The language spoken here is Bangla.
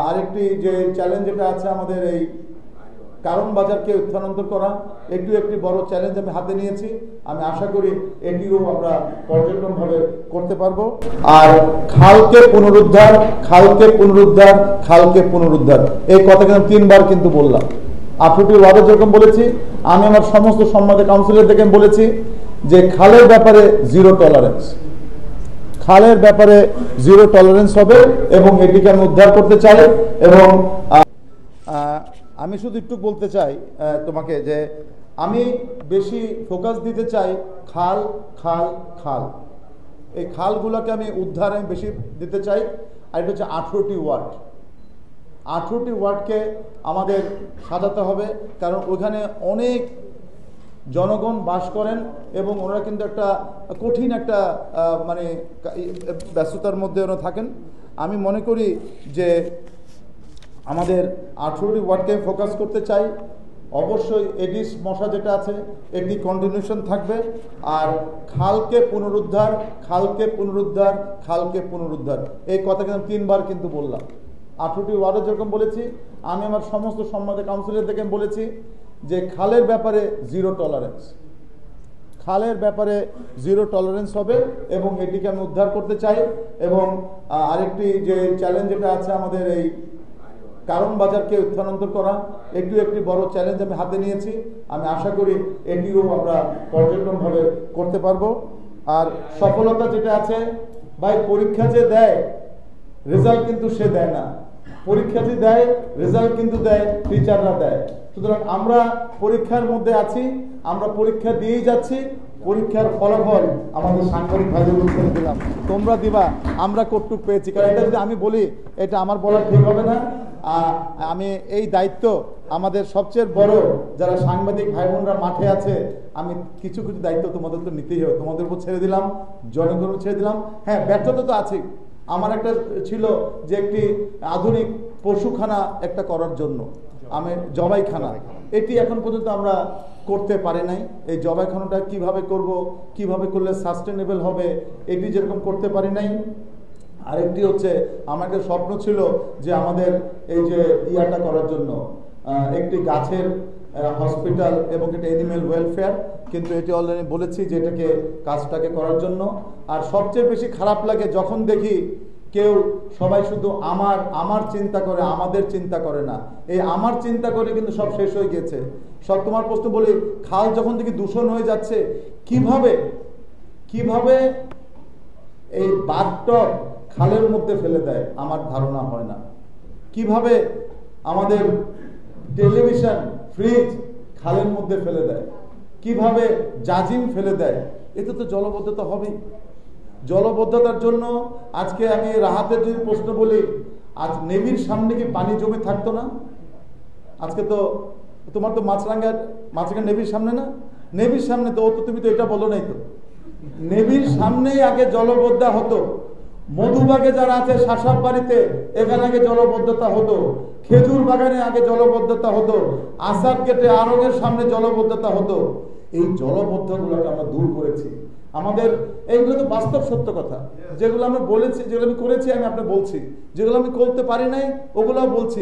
আরেকটি যে চ্যালেঞ্জ যেটা আছে আমাদের এই কারণ বাজারকে স্থানান্তর করা একটি বড় চ্যালেঞ্জ আমি হাতে নিয়েছি। আমি আশা করি এটিও আমরা পর্যটনভাবে করতে পারবো। আর খালকে পুনরুদ্ধার, খালকে পুনরুদ্ধার, খালকে পুনরুদ্ধার, এই কথা কিন্তু 3বার কিন্তু বললাম। 18টি ওয়ার্ডে যেরকম বলেছি, আমি আমার সমস্ত সম্মানিত কাউন্সিলর থেকে বলেছি যে খালের ব্যাপারে জিরো টলারেন্স, খালের ব্যাপারে জিরো টলারেন্স হবে এবং এটিকে আমি উদ্ধার করতে চাই। এবং আমি শুধু একটু বলতে চাই তোমাকে যে আমি বেশি ফোকাস দিতে চাই খাল খাল খাল, এই খালগুলোকে আমি উদ্ধার আমি বেশি দিতে চাই। আর এটা হচ্ছে 18টি ওয়ার্ড, 18টি ওয়ার্ডকে আমাদের সাজাতে হবে, কারণ ওইখানে অনেক জনগণ বাস করেন এবং ওনারা কিন্তু একটা কঠিন একটা মানে ব্যস্ততার মধ্যে ওরা থাকেন। আমি মনে করি যে আমাদের 18টি ওয়ার্ডকে ফোকাস করতে চাই। অবশ্যই এডিস মশা যেটা আছে এটি কন্টিনিউশন থাকবে। আর খালকে পুনরুদ্ধার, খালকে পুনরুদ্ধার, খালকে পুনরুদ্ধার, এই কথা কিন্তু 3বার কিন্তু বললাম। 18টি ওয়ার্ডে যেরকম বলেছি, আমি আমার সমস্ত সম্মানিত কাউন্সিলর থেকে বলেছি যে খালের ব্যাপারে জিরো টলারেন্স, খালের ব্যাপারে জিরো টলারেন্স হবে এবং এটিকে আমি উদ্ধার করতে চাই। এবং আরেকটি যে চ্যালেঞ্জ যেটা আছে আমাদের এই কারণ বাজারকে স্থানান্তর করা একটি বড় চ্যালেঞ্জ আমি হাতে নিয়েছি। আমি আশা করি এটিও আমরা পর্যটনভাবে করতে পারবো। আর সফলতা যেটা আছে ভাই, পরীক্ষা যে দেয় রেজাল্ট কিন্তু সে দেয় না, পরীক্ষা যে দেয় রেজাল্ট কিন্তু দেয় টিচাররা দেয়। সুতরাং আমরা পরীক্ষার মধ্যে আছি, আমরা পরীক্ষা দিয়েই যাচ্ছি। পরীক্ষার ফলাফল আমাদের সাংবাদিক ভাইদের ছেড়ে দিলাম, তোমরা দিবা, আমরা কতটুকু পেয়েছি। কারণ এটা যদি আমি বলি এটা আমার বলা ঠিক হবে না। আমি এই দায়িত্ব আমাদের সবচেয়ে বড় যারা সাংবাদিক ভাই বোনরা মাঠে আছে, আমি কিছু কিছু দায়িত্ব তোমাদের তো নিতেই হবে, তোমাদের উপর ছেড়ে দিলাম, জনগণের ছেড়ে দিলাম। হ্যাঁ, ব্যর্থতা তো আছে। আমার একটা ছিল যে একটি আধুনিক পশুখানা একটা করার জন্য, আমি জবাইখানা, এটি এখন পর্যন্ত আমরা করতে পারি নাই। এই জবাইখানাটা কিভাবে করব, কিভাবে করলে সাস্টেনেবল হবে, এটি যেরকম করতে পারি নাই। আরেকটি হচ্ছে আমার একটা স্বপ্ন ছিল যে আমাদের এই যে ইয়াটা করার জন্য একটি গাছের হসপিটাল এবং একটা এনিম্যাল ওয়েলফেয়ার, কিন্তু এটি অলরেডি বলেছি যে এটাকে কাজটাকে করার জন্য। আর সবচেয়ে বেশি খারাপ লাগে যখন দেখি কেউ সবাই শুধু আমার চিন্তা করে, আমাদের চিন্তা করে না। এই আমার চিন্তা করে কিন্তু সব শেষ হয়ে গেছে। সব তোমার প্রশ্ন বলি, খাল যখন দেখি দূষণ হয়ে যাচ্ছে, কিভাবে এই বাথটব খালের মধ্যে ফেলে দেয় আমার ধারণা হয় না। কিভাবে আমাদের টেলিভিশন, ফ্রিজ খালের মধ্যে ফেলে দেয়, কিভাবে জাজিম ফেলে দেয়, এতে তো জলবদ্ধতা হবেই। জলবদ্ধতার জন্য আজকে আমি রাহাতের যদি প্রশ্ন বলি, আজ নেভির সামনে কি পানি জমে থাকতো না? আজকে তো তোমার তো মাছরাঙ্গা নেভির সামনে না, নেভির সামনে তো তুমি তো এটা বলো নাই তো, নেভির সামনেই আগে জলবদ্ধতা হতো। মধুবাগে যারা আছে শাসাব বাড়িতে, এখানে আগে জলবদ্ধতা হতো। খেজুর বাগানে আগে জলবদ্ধতা হতো। আসাদ গেটে আরঙের সামনে জলবদ্ধতা হতো। এই জলবদ্ধতাগুলোকে আমরা দূর করেছি। আমাদের এইগুলো তো বাস্তব সত্য কথা, যেগুলো আমরা বলেছি, যেগুলো আমি করেছি, আমি আপনাকে বলছি, যেগুলো আমি করতে পারি নাই ওগুলো বলছি।